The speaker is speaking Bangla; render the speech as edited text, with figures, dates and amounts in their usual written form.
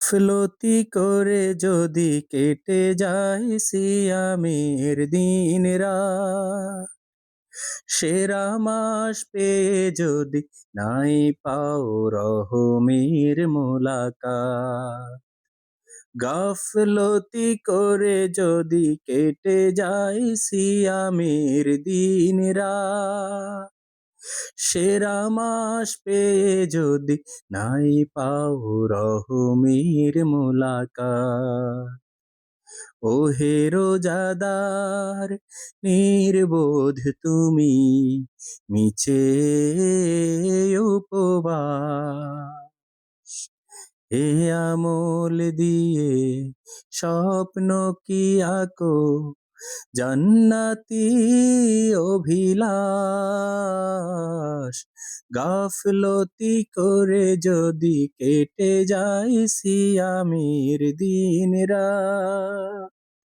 গাফলতি করে যদি কেটে যায় সিয়ামের দিন রাত, সেরা মাস পেয়ে যদি নাই পাও রহমের মোলাকাত। গাফলতি করে যদি কেটে যায় সিয়ামের দিন রাত, সেরা মাস পেয়ে যদি নাই পাও রহমের মোলাকাত। ওহে রোজাদার নির্বোধ তুমি, মিছে উপবাস, এ আমল দিয়ে স্বপ্ন কি আঁকো জান্নাতি অভিলাষ। গাফলতি করে যদি কেটে যায় সিয়ামের দিন রাত।